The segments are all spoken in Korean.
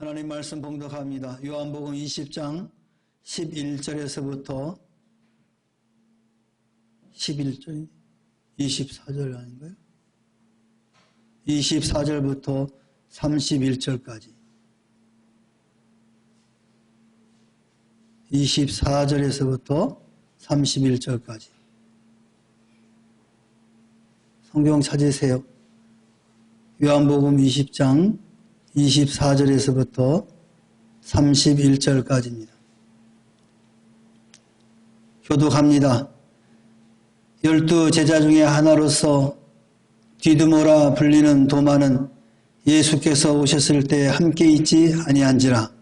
하나님 말씀 봉독합니다. 요한복음 20장 11절에서부터 11절, 24절 아닌가요? 24절부터 31절까지 24절에서부터 31절까지 성경 찾으세요. 요한복음 20장 24절에서부터 31절까지입니다. 교독합니다. 12 제자 중에 하나로서 디두모라 불리는 도마는 예수께서 오셨을 때 함께 있지 아니한지라.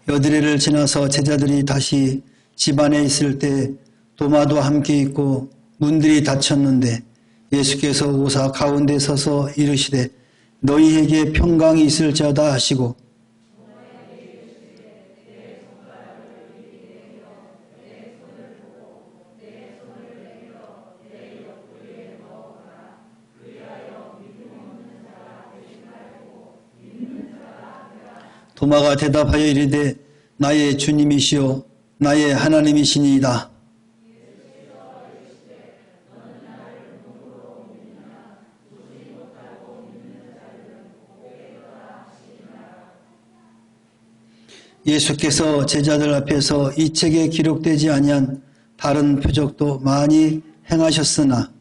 여드레를 지나서 제자들이 다시 집안에 있을 때 도마도 함께 있고 문들이 닫혔는데 예수께서 오사 가운데 서서 이르시되 너희에게 평강이 있을지어다 하시고 도마가 대답하여 이르되 나의 주님이시요 나의 하나님이시니이다. 예수께서 제자들 앞에서 이 책에 기록되지 아니한 다른 표적도 많이 행하셨으나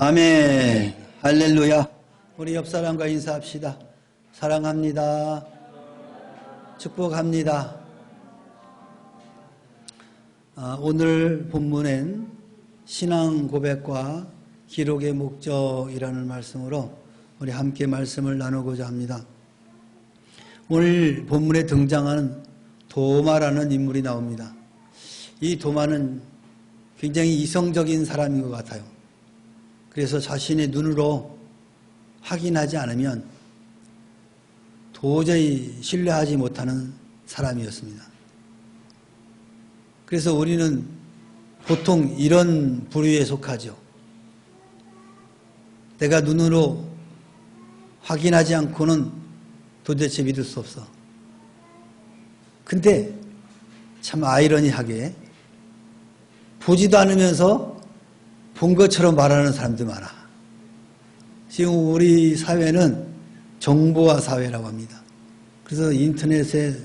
아멘. 할렐루야. 우리 옆사람과 인사합시다. 사랑합니다. 축복합니다. 오늘 본문엔 신앙 고백과 기록의 목적이라는 말씀으로 우리 함께 말씀을 나누고자 합니다. 오늘 본문에 등장하는 도마라는 인물이 나옵니다. 이 도마는 굉장히 이성적인 사람인 것 같아요. 그래서 자신의 눈으로 확인하지 않으면 도저히 신뢰하지 못하는 사람이었습니다. 그래서 우리는 보통 이런 부류에 속하죠. 내가 눈으로 확인하지 않고는 도대체 믿을 수 없어. 근데 참 아이러니하게 보지도 않으면서 본 것처럼 말하는 사람도 많아. 지금 우리 사회는 정보화 사회라고 합니다. 그래서 인터넷에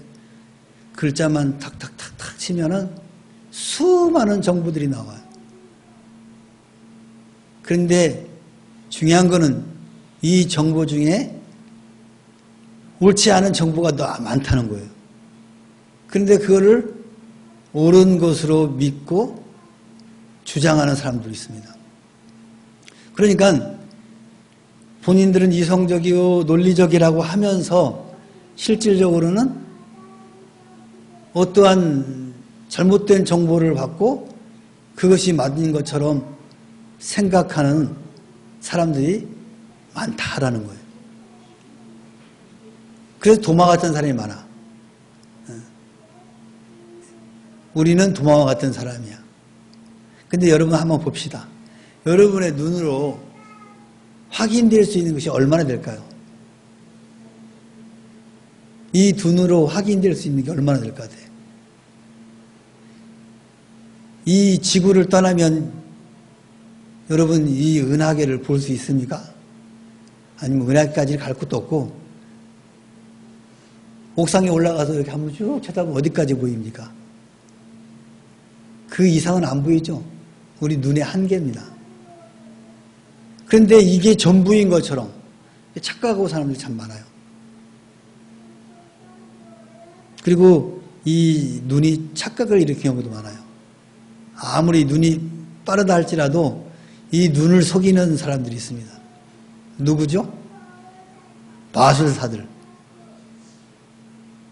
글자만 탁탁탁탁 치면은 수많은 정보들이 나와요. 그런데 중요한 거는 이 정보 중에 옳지 않은 정보가 더 많다는 거예요. 그런데 그거를 옳은 것으로 믿고 주장하는 사람들이 있습니다. 그러니까 본인들은 이성적이고 논리적이라고 하면서 실질적으로는 어떠한 잘못된 정보를 받고 그것이 맞는 것처럼 생각하는 사람들이 많다라는 거예요. 그래서 도마 같은 사람이 많아. 우리는 도마와 같은 사람이야. 근데 여러분 한번 봅시다. 여러분의 눈으로 확인될 수 있는 것이 얼마나 될까요? 이 눈으로 확인될 수 있는 게 얼마나 될까 돼. 이 지구를 떠나면 여러분 이 은하계를 볼 수 있습니까? 아니면 은하계까지 갈 것도 없고 옥상에 올라가서 이렇게 한번 쭉 쳐다보면 어디까지 보입니까? 그 이상은 안 보이죠? 우리 눈의 한계입니다. 그런데 이게 전부인 것처럼 착각하고 사람들이 참 많아요. 그리고 이 눈이 착각을 일으키는 경우도 많아요. 아무리 눈이 빠르다 할지라도 이 눈을 속이는 사람들이 있습니다. 누구죠? 마술사들.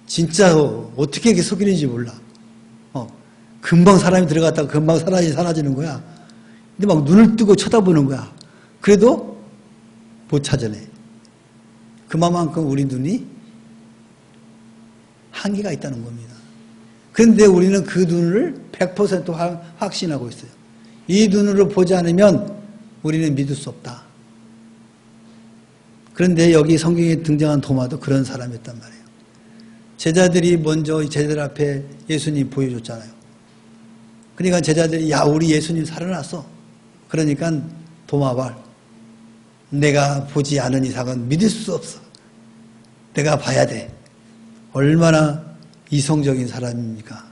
진짜 어떻게 이렇게 속이는지 몰라. 금방 사람이 들어갔다가 금방 사라지는 거야. 근데 막 눈을 뜨고 쳐다보는 거야. 그래도 못 찾아내. 그만큼 우리 눈이 한계가 있다는 겁니다. 그런데 우리는 그 눈을 100% 확신하고 있어요. 이 눈으로 보지 않으면 우리는 믿을 수 없다. 그런데 여기 성경에 등장한 도마도 그런 사람이었단 말이에요. 제자들이 먼저 제자들 앞에 예수님 보여줬잖아요. 그러니까 제자들이 야 우리 예수님 살아났어. 그러니까 도마발 내가 보지 않은 이상은 믿을 수 없어. 내가 봐야 돼. 얼마나 이성적인 사람입니까?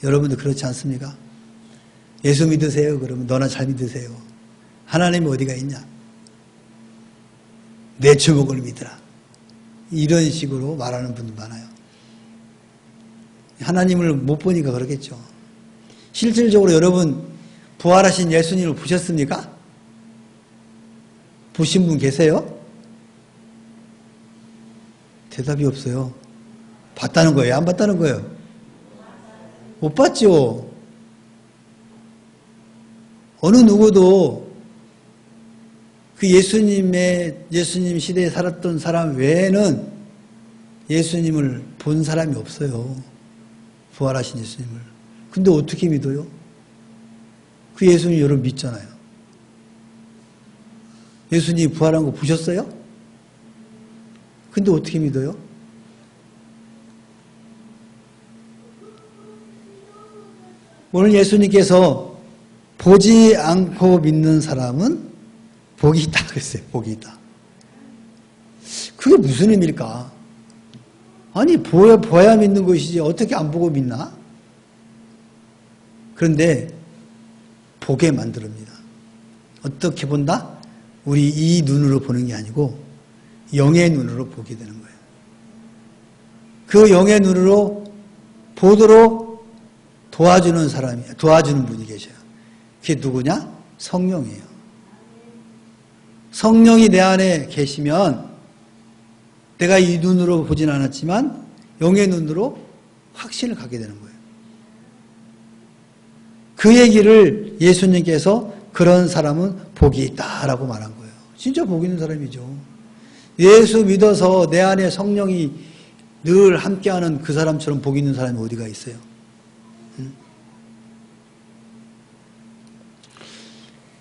여러분도 그렇지 않습니까? 예수 믿으세요. 그러면 너나 잘 믿으세요. 하나님이 어디가 있냐? 내 주먹을 믿으라. 이런 식으로 말하는 분들 많아요. 하나님을 못 보니까 그러겠죠. 실질적으로 여러분 부활하신 예수님을 보셨습니까? 보신 분 계세요? 대답이 없어요. 봤다는 거예요? 안 봤다는 거예요? 못 봤죠. 어느 누구도 그 예수님 시대에 살았던 사람 외에는 예수님을 본 사람이 없어요. 부활하신 예수님을. 근데 어떻게 믿어요? 그 예수님 여러분 믿잖아요. 예수님 부활한 거 보셨어요? 근데 어떻게 믿어요? 오늘 예수님께서 보지 않고 믿는 사람은 복이 있다 그랬어요. 복이 있다. 그게 무슨 의미일까? 아니 보야 믿는 것이지 어떻게 안 보고 믿나? 그런데 보게 만듭니다. 어떻게 본다? 우리 이 눈으로 보는 게 아니고 영의 눈으로 보게 되는 거예요. 그 영의 눈으로 보도록 도와주는 분이 계셔요. 그게 누구냐? 성령이에요. 성령이 내 안에 계시면 내가 이 눈으로 보진 않았지만 영의 눈으로 확신을 갖게 되는 거예요. 그 얘기를 예수님께서 그런 사람은 복이 있다라고 말한 거예요. 진짜 복 있는 사람이죠. 예수 믿어서 내 안에 성령이 늘 함께하는 그 사람처럼 복 있는 사람이 어디가 있어요?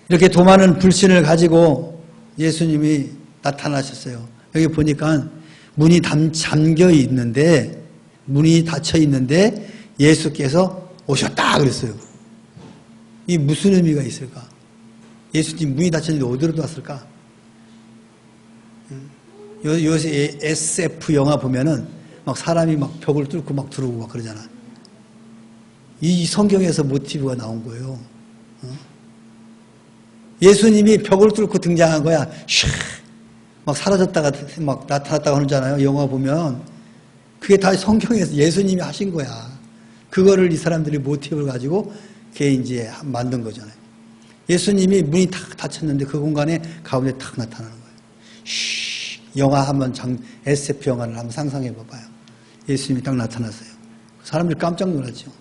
이렇게 도마는 불신을 가지고 예수님이 나타나셨어요. 여기 보니까 문이 잠겨 있는데, 문이 닫혀 있는데 예수께서 오셨다 그랬어요. 이 무슨 의미가 있을까? 예수님 문이 닫혔는데 어디로 왔을까? 요새 SF 영화 보면은 막 사람이 막 벽을 뚫고 막 들어오고 막 그러잖아. 이 성경에서 모티브가 나온 거예요. 예수님이 벽을 뚫고 등장한 거야. 슉! 막 사라졌다가 막 나타났다가 하잖아요. 영화 보면. 그게 다 성경에서 예수님이 하신 거야. 그거를 이 사람들이 모티브를 가지고 그게 이제 만든 거잖아요. 예수님이 문이 탁 닫혔는데 그 공간에 가운데 탁 나타나는 거예요. 슉! 영화 한번 SF 영화를 한번 상상해 봐봐요. 예수님이 딱 나타났어요. 사람들이 깜짝 놀랐죠.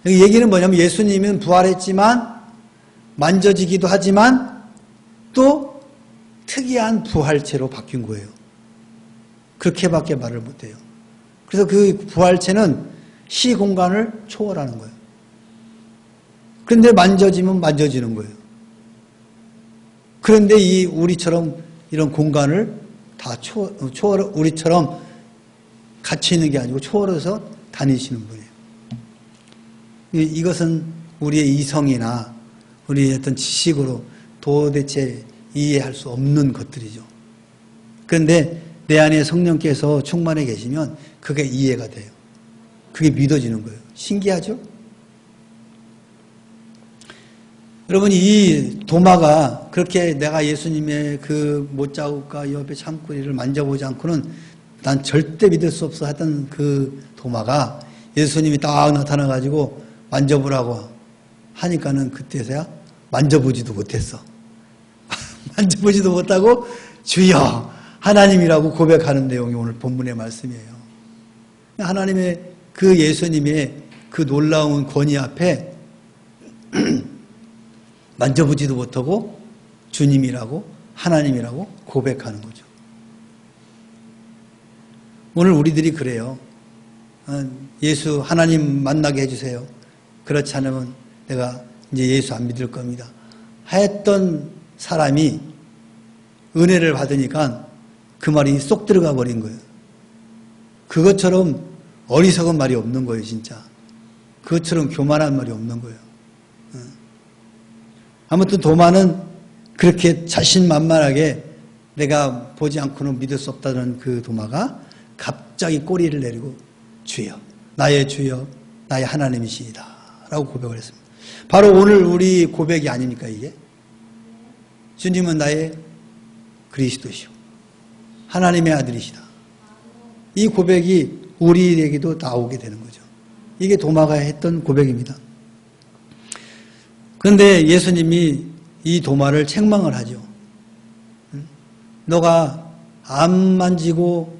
여기 얘기는 뭐냐면 예수님은 부활했지만 만져지기도 하지만 또 특이한 부활체로 바뀐 거예요. 그렇게밖에 말을 못해요. 그래서 그 부활체는 시 공간을 초월하는 거예요. 그런데 만져지면 만져지는 거예요. 그런데 우리처럼 이런 공간을 다 우리처럼 갇혀 있는 게 아니고 초월해서 다니시는 분이에요. 이것은 우리의 이성이나 우리의 어떤 지식으로 도대체 이해할 수 없는 것들이죠. 그런데 내 안에 성령께서 충만해 계시면 그게 이해가 돼요. 그게 믿어지는 거예요. 신기하죠? 여러분, 이 도마가 그렇게 내가 예수님의 그 못자국과 옆에 창구리를 만져보지 않고는 난 절대 믿을 수 없어 하던 그 도마가 예수님이 딱 나타나가지고 만져보라고 하니까는 그때서야 만져보지도 못했어. 만져보지도 못하고 주여 하나님이라고 고백하는 내용이 오늘 본문의 말씀이에요. 하나님의 그 예수님의 그 놀라운 권위 앞에 만져보지도 못하고 주님이라고 하나님이라고 고백하는 거죠. 오늘 우리들이 그래요. 예수 하나님 만나게 해주세요. 그렇지 않으면 내가 이제 예수 안 믿을 겁니다. 했던 사람이 은혜를 받으니까 그 말이 쏙 들어가 버린 거예요. 그것처럼 어리석은 말이 없는 거예요, 진짜. 그것처럼 교만한 말이 없는 거예요. 아무튼 도마는 그렇게 자신만만하게 내가 보지 않고는 믿을 수 없다는 그 도마가 갑자기 꼬리를 내리고 주여, 나의 주여, 나의 하나님이시이다 라고 고백을 했습니다. 바로 오늘 우리 고백이 아닙니까 이게? 주님은 나의 그리스도시오, 하나님의 아들이시다. 이 고백이 우리에게도 나오게 되는 거죠. 이게 도마가 했던 고백입니다. 그런데 예수님이 이 도마를 책망을 하죠. 너가 안 만지고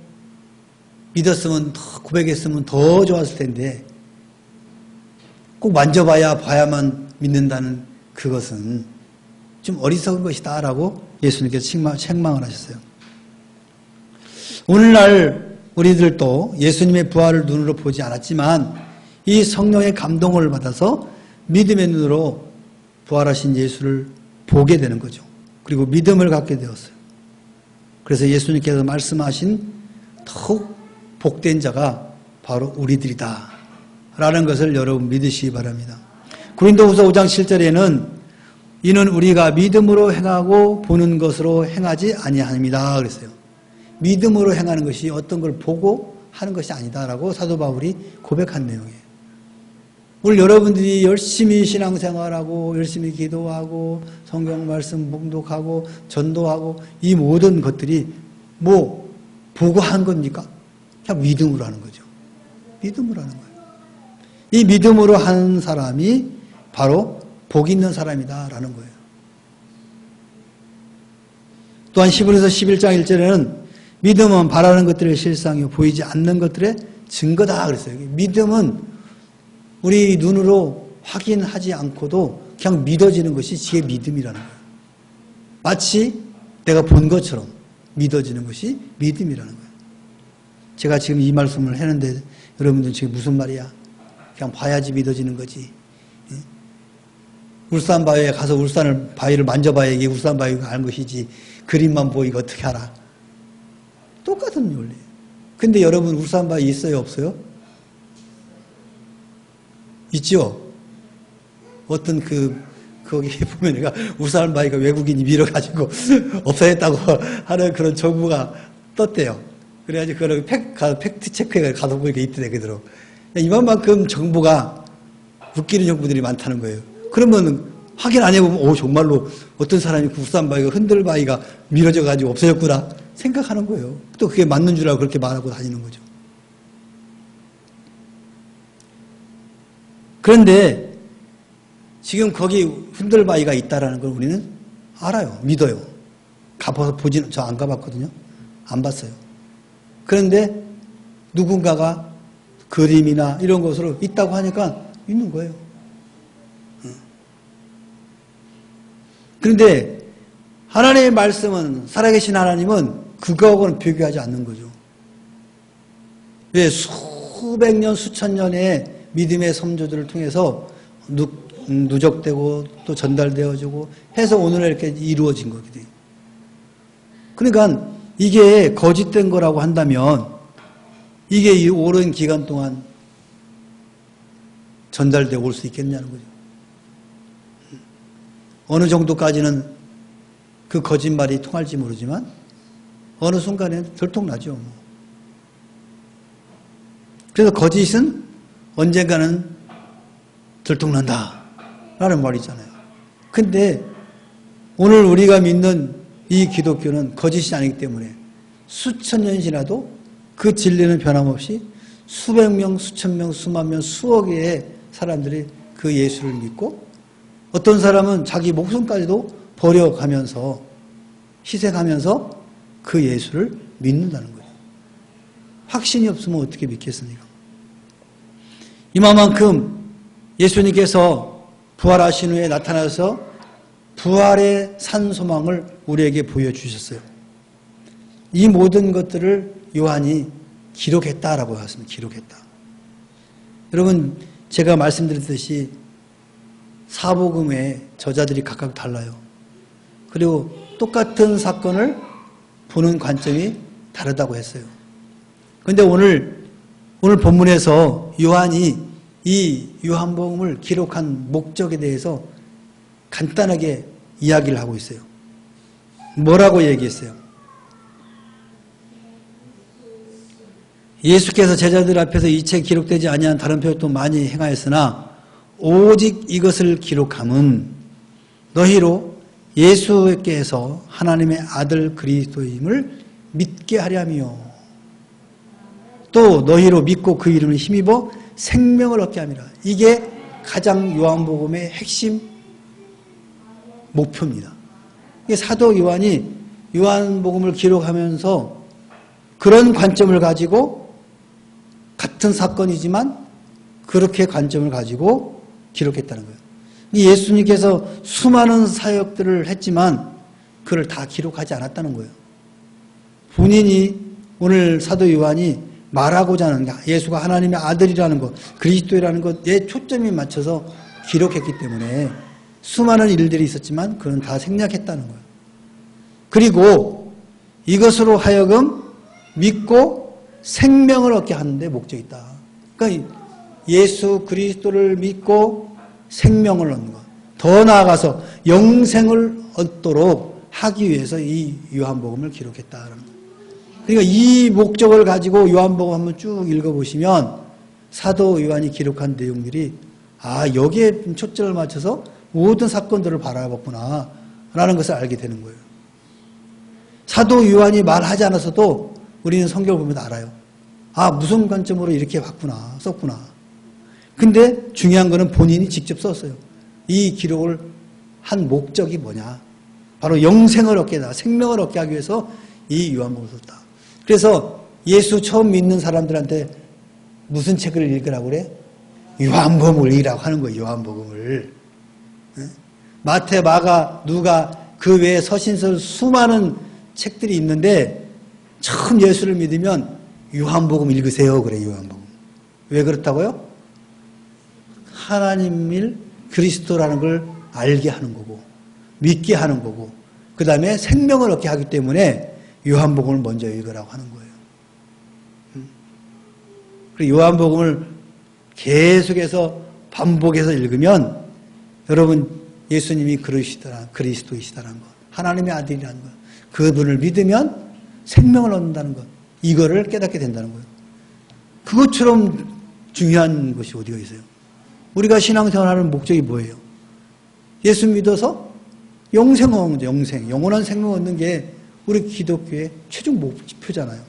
믿었으면, 고백했으면 더 좋았을 텐데 꼭 봐야만 믿는다는 그것은 좀 어리석은 것이다 라고 예수님께서 책망을 하셨어요. 오늘날 우리들도 예수님의 부활을 눈으로 보지 않았지만 이 성령의 감동을 받아서 믿음의 눈으로 부활하신 예수를 보게 되는 거죠. 그리고 믿음을 갖게 되었어요. 그래서 예수님께서 말씀하신 더욱 복된 자가 바로 우리들이다 라는 것을 여러분 믿으시기 바랍니다. 고린도후서 5장 7절에는 이는 우리가 믿음으로 행하고 보는 것으로 행하지 아니합니다 그랬어요. 믿음으로 행하는 것이 어떤 걸 보고 하는 것이 아니다라고 사도 바울이 고백한 내용이에요. 오늘 여러분들이 열심히 신앙생활하고 열심히 기도하고 성경 말씀 봉독하고 전도하고 이 모든 것들이 뭐 보고 한 겁니까? 그냥 믿음으로 하는 거죠. 믿음으로 하는 거예요. 이 믿음으로 하는 사람이 바로 복 있는 사람이다라는 거예요. 또한 히브리서 11장 1절에는 믿음은 바라는 것들의 실상이요 보이지 않는 것들의 증거다 그랬어요. 믿음은 우리 눈으로 확인하지 않고도 그냥 믿어지는 것이 지의 믿음이라는 거예요. 마치 내가 본 것처럼 믿어지는 것이 믿음이라는 거예요. 제가 지금 이 말씀을 했는데 여러분들 지금 무슨 말이야? 그냥 봐야지 믿어지는 거지. 울산 바위에 가서 울산 바위를 만져봐야 이게 울산 바위가 아는 것이지 그림만 보이고 어떻게 알아? 똑같은 원리예요. 근데 여러분 울산 바위 있어요? 없어요? 있죠? 어떤 거기 보면 내가 울산 바위가 외국인이 밀어가지고 없어졌다고 하는 그런 정보가 떴대요. 그래가지고 그걸 팩트 체크해 가서 보니까 있더래, 그대로. 이만큼 정보가 웃기는 정보들이 많다는 거예요. 그러면 확인 안 해보면, 정말로 어떤 사람이 그 울산 바위가 흔들 바위가 밀어져가지고 없어졌구나 생각하는 거예요. 또 그게 맞는 줄 알고 그렇게 말하고 다니는 거죠. 그런데 지금 거기 흔들 바위가 있다라는 걸 우리는 알아요. 믿어요. 가봐서 저 안 가봤거든요. 안 봤어요. 그런데 누군가가 그림이나 이런 것으로 있다고 하니까 있는 거예요. 그런데 하나님의 말씀은, 살아계신 하나님은 그거하고는 비교하지 않는 거죠. 왜? 수백 년, 수천 년의 믿음의 선조들을 통해서 누적되고 또 전달되어지고 해서 오늘 이렇게 이루어진 거거든요. 그러니까 이게 거짓된 거라고 한다면 이게 이 오랜 기간 동안 전달되어 올 수 있겠냐는 거죠. 어느 정도까지는 그 거짓말이 통할지 모르지만 어느 순간에는 들통나죠. 그래서 거짓은 언젠가는 들통난다 라는 말이잖아요. 근데 오늘 우리가 믿는 이 기독교는 거짓이 아니기 때문에 수천 년 지나도 그 진리는 변함없이 수백 명, 수천 명, 수만 명, 수억 개의 사람들이 그 예수를 믿고 어떤 사람은 자기 목숨까지도 버려가면서 희생하면서 그 예수를 믿는다는 거예요. 확신이 없으면 어떻게 믿겠습니까? 이만큼 예수님께서 부활하신 후에 나타나서 부활의 산 소망을 우리에게 보여주셨어요. 이 모든 것들을 요한이 기록했다라고 했습니다. 기록했다. 여러분, 제가 말씀드렸듯이 사복음의 저자들이 각각 달라요. 그리고 똑같은 사건을 보는 관점이 다르다고 했어요. 그런데 오늘 본문에서 요한이 이 요한복음을 기록한 목적에 대해서 간단하게 이야기를 하고 있어요. 뭐라고 얘기했어요? 예수께서 제자들 앞에서 이 책 기록되지 아니한 다른 표현도 많이 행하였으나 오직 이것을 기록함은 너희로 예수께서 하나님의 아들 그리스도임을 믿게 하려며 또 너희로 믿고 그 이름을 힘입어 생명을 얻게 함이라. 이게 가장 요한복음의 핵심 목표입니다. 이게 사도 요한이 요한복음을 기록하면서 그런 관점을 가지고 같은 사건이지만 그렇게 관점을 가지고 기록했다는 거예요. 예수님께서 수많은 사역들을 했지만 그걸 다 기록하지 않았다는 거예요. 본인이 오늘 사도 요한이 말하고자 하는 게 예수가 하나님의 아들이라는 것, 그리스도라는 것에 초점이 맞춰서 기록했기 때문에 수많은 일들이 있었지만 그건 다 생략했다는 거예요. 그리고 이것으로 하여금 믿고 생명을 얻게 하는 데 목적이 있다. 그러니까 예수 그리스도를 믿고 생명을 얻는 것. 더 나아가서 영생을 얻도록 하기 위해서 이 요한복음을 기록했다는 거예요. 그러니까 이 목적을 가지고 요한복음 한번 쭉 읽어보시면 사도 요한이 기록한 내용들이 여기에 초점을 맞춰서 모든 사건들을 바라봤구나 라는 것을 알게 되는 거예요. 사도 요한이 말하지 않았어도 우리는 성경을 보면 알아요. 무슨 관점으로 이렇게 봤구나, 썼구나. 근데 중요한 거는 본인이 직접 썼어요. 이 기록을 한 목적이 뭐냐. 바로 영생을 얻게 하다, 생명을 얻게 하기 위해서 이 요한복음을 썼다. 그래서 예수 처음 믿는 사람들한테 무슨 책을 읽으라고 그래? 요한복음을 읽으라고 하는 거예요. 요한복음을. 마태, 마가, 누가 그 외에 서신서 수많은 책들이 있는데 처음 예수를 믿으면 요한복음 읽으세요. 그래, 요한복음. 왜 그렇다고요? 하나님일 그리스도라는 걸 알게 하는 거고 믿게 하는 거고 그 다음에 생명을 얻게 하기 때문에 요한복음을 먼저 읽으라고 하는 거예요. 그리고 요한복음을 계속해서 반복해서 읽으면 여러분 예수님이 그리스도이시다는 것, 하나님의 아들이라는 것, 그분을 믿으면 생명을 얻는다는 것, 이거를 깨닫게 된다는 거예요. 그것처럼 중요한 것이 어디가 있어요? 우리가 신앙생활하는 목적이 뭐예요? 예수 믿어서 영생 얻는 거죠. 영원한 생명 얻는 게 우리 기독교의 최종 목표잖아요.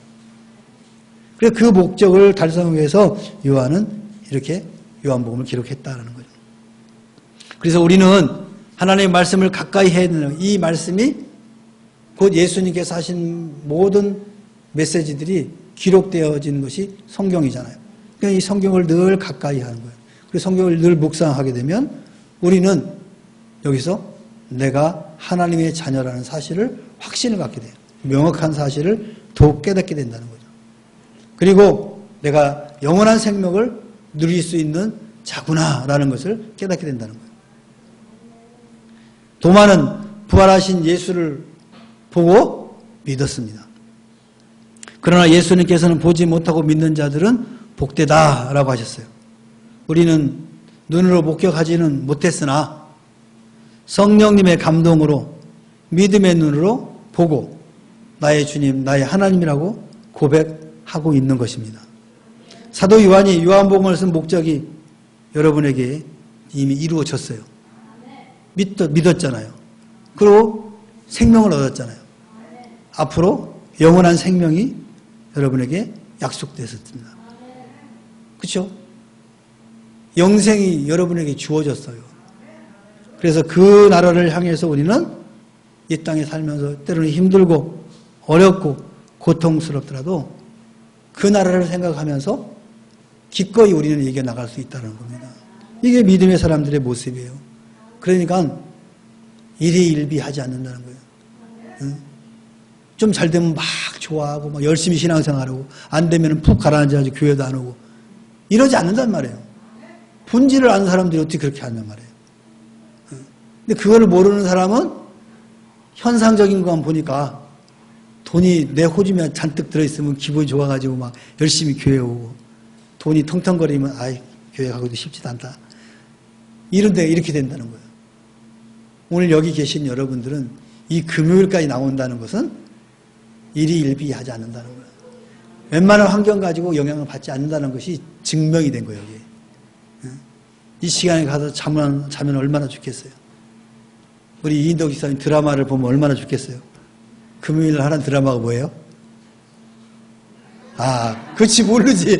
그래서 그 목적을 달성하기 위해서 요한은 이렇게 요한복음을 기록했다는 거죠. 그래서 우리는 하나님의 말씀을 가까이 해야 되는 이 말씀이 곧 예수님께서 하신 모든 메시지들이 기록되어진 것이 성경이잖아요. 그러니까 이 성경을 늘 가까이 하는 거예요. 그래서 성경을 늘 묵상하게 되면 우리는 여기서 내가 하나님의 자녀라는 사실을 확신을 갖게 돼요. 명확한 사실을 더욱 깨닫게 된다는 거죠. 그리고 내가 영원한 생명을 누릴 수 있는 자구나라는 것을 깨닫게 된다는 거예요. 도마는 부활하신 예수를 보고 믿었습니다. 그러나 예수님께서는 보지 못하고 믿는 자들은 복되다라고 하셨어요. 우리는 눈으로 목격하지는 못했으나 성령님의 감동으로 믿음의 눈으로 보고 나의 주님, 나의 하나님이라고 고백하고 있는 것입니다. 사도 요한이 요한복음을 쓴 목적이 여러분에게 이미 이루어졌어요. 믿었잖아요. 그리고 생명을 얻었잖아요. 앞으로 영원한 생명이 여러분에게 약속되었습니다. 그렇죠? 영생이 여러분에게 주어졌어요. 그래서 그 나라를 향해서 우리는 이 땅에 살면서 때로는 힘들고 어렵고 고통스럽더라도 그 나라를 생각하면서 기꺼이 우리는 이겨나갈 수 있다는 겁니다. 이게 믿음의 사람들의 모습이에요. 그러니까 일희일비하지 않는다는 거예요. 응? 좀 잘 되면 막 좋아하고 막 열심히 신앙생활하고 안 되면 푹 가라앉아가지고 교회도 안 오고 이러지 않는단 말이에요. 본질을 아는 사람들이 어떻게 그렇게 하냔 말이에요. 근데 그걸 모르는 사람은 현상적인 것만 보니까 돈이 내 호주머니에 잔뜩 들어있으면 기분이 좋아가지고 막 열심히 교회 오고 돈이 텅텅거리면 아이 교회 가기도 쉽지도 않다. 이런데 이렇게 된다는 거예요. 오늘 여기 계신 여러분들은 이 금요일까지 나온다는 것은 일희일비하지 않는다는 거예요. 웬만한 환경 가지고 영향을 받지 않는다는 것이 증명이 된 거예요. 여기. 이 시간에 가서 자면 얼마나 좋겠어요. 우리 이인덕 기사님 드라마를 보면 얼마나 좋겠어요. 금요일 하는 드라마가 뭐예요? 아, 그렇지 모르지.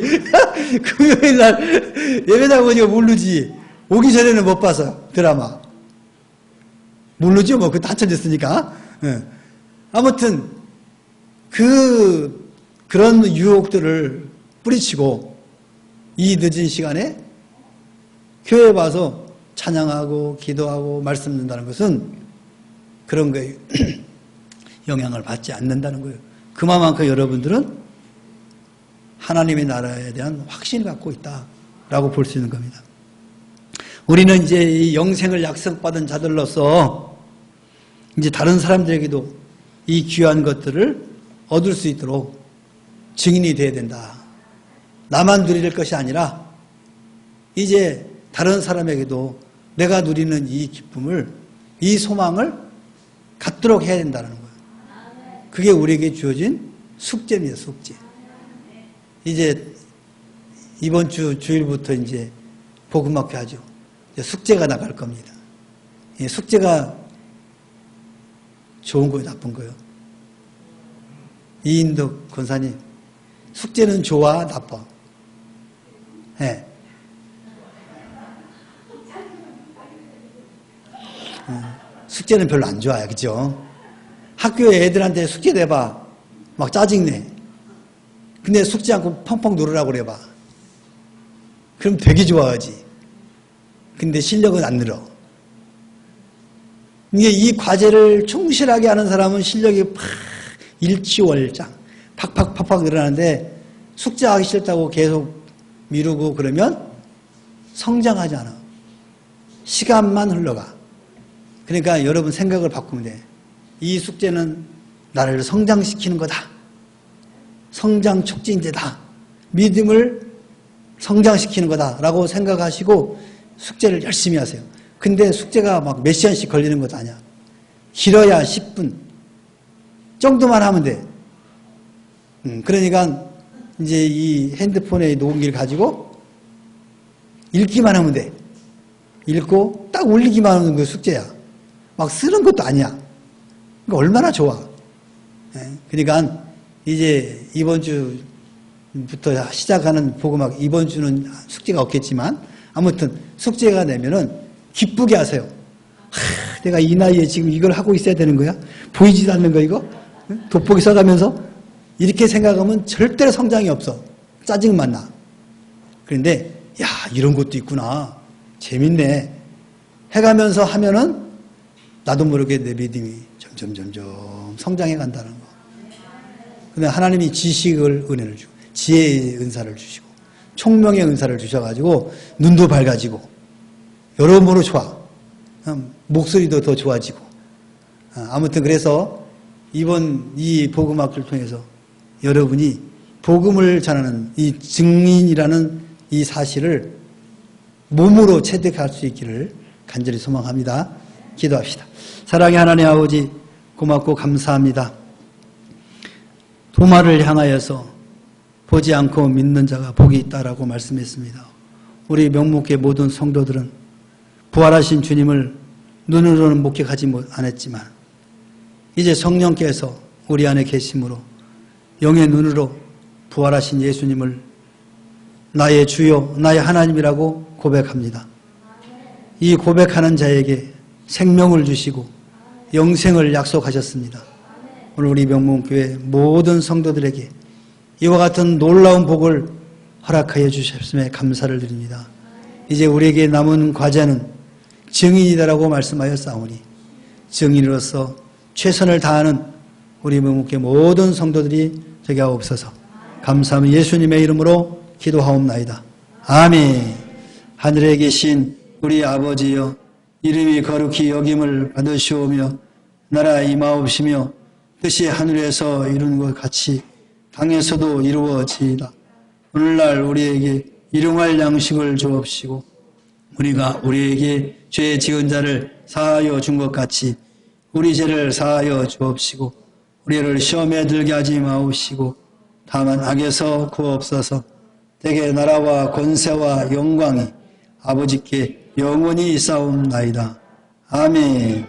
금요일 날 예배당 오니까 모르지. 오기 전에는 못 봐서 드라마. 모르죠 뭐 그거 한참 됐으니까. 아무튼 그런 유혹들을 뿌리치고 이 늦은 시간에 교회에 와서 찬양하고 기도하고 말씀 듣는다는 것은 그런 거에 영향을 받지 않는다는 거예요. 그만큼 여러분들은 하나님의 나라에 대한 확신을 갖고 있다라고 볼 수 있는 겁니다. 우리는 이제 이 영생을 약속받은 자들로서 이제 다른 사람들에게도 이 귀한 것들을 얻을 수 있도록 증인이 되어야 된다. 나만 누릴 것이 아니라 이제 다른 사람에게도 내가 누리는 이 기쁨을, 이 소망을 갖도록 해야 된다는 거예요. 그게 우리에게 주어진 숙제입니다, 숙제. 이제 이번 주일부터 이제 복음학교 하죠. 이제 숙제가 나갈 겁니다. 숙제가 좋은 거예요, 나쁜 거예요? 이인덕 권사님, 숙제는 좋아, 나빠? 네. 숙제는 별로 안 좋아요, 그죠? 학교에 애들한테 숙제 내봐, 막 짜증내. 근데 숙제 않고 펑펑 놀으라고 그래봐. 그럼 되게 좋아하지. 근데 실력은 안 늘어. 이게 이 과제를 충실하게 하는 사람은 실력이 팍 일취월장 팍팍팍팍 늘어나는데 숙제하기 싫다고 계속 미루고 그러면 성장하지 않아. 시간만 흘러가. 그러니까 여러분 생각을 바꾸면 돼. 이 숙제는 나를 성장시키는 거다. 성장 촉진제다. 믿음을 성장시키는 거다라고 생각하시고 숙제를 열심히 하세요. 근데 숙제가 막 몇 시간씩 걸리는 것도 아니야. 길어야 10분 정도만 하면 돼. 그러니까 이제 이 핸드폰의 녹음기를 가지고 읽기만 하면 돼. 읽고 딱 올리기만 하는 그 숙제야. 막 쓰는 것도 아니야. 그러니까 얼마나 좋아. 그러니까 이제 이번 주부터 시작하는 복음학, 이번 주는 숙제가 없겠지만 아무튼 숙제가 되면은 기쁘게 하세요. 내가 이 나이에 지금 이걸 하고 있어야 되는 거야? 보이지도 않는 거 이거? 돋보기 써가면서? 이렇게 생각하면 절대로 성장이 없어. 짜증만 나. 그런데 야 이런 것도 있구나. 재밌네. 해가면서 하면은 나도 모르게 내 믿음이 점점 성장해 간다는 거. 근데 하나님이 지식을 은혜를 주고 지혜의 은사를 주시고 총명의 은사를 주셔가지고 눈도 밝아지고 여러모로 좋아. 목소리도 더 좋아지고. 아무튼 그래서 이번 이 복음학교를 통해서 여러분이 복음을 전하는 이 증인이라는 이 사실을 몸으로 체득할 수 있기를 간절히 소망합니다. 기도합시다. 사랑의 하나님 아버지 고맙고 감사합니다. 도마를 향하여서 보지 않고 믿는 자가 복이 있다라고 말씀했습니다. 우리 명목회 모든 성도들은 부활하신 주님을 눈으로는 목격하지 않았지만 이제 성령께서 우리 안에 계심으로 영의 눈으로 부활하신 예수님을 나의 주요 나의 하나님이라고 고백합니다. 이 고백하는 자에게 생명을 주시고 영생을 약속하셨습니다. 오늘 우리 명문교회 모든 성도들에게 이와 같은 놀라운 복을 허락하여 주셨음에 감사를 드립니다. 이제 우리에게 남은 과제는 증인이다라고 말씀하였사오니 증인으로서 최선을 다하는 우리 명문교회 모든 성도들이 되게 하옵소서. 감사하며 예수님의 이름으로 기도하옵나이다. 아멘. 하늘에 계신 우리 아버지여, 이름이 거룩히 여김을 받으시오며 나라 임하옵시며 뜻이 하늘에서 이루는 것 같이 땅에서도 이루어지이다. 오늘날 우리에게 일용할 양식을 주옵시고 우리가 우리에게 죄 지은 자를 사하여 준 것 같이 우리 죄를 사하여 주옵시고 우리를 시험에 들게 하지 마옵시고 다만 악에서 구하옵소서. 대개 나라와 권세와 영광이 아버지께 영원히 있사옵나이다. 아멘.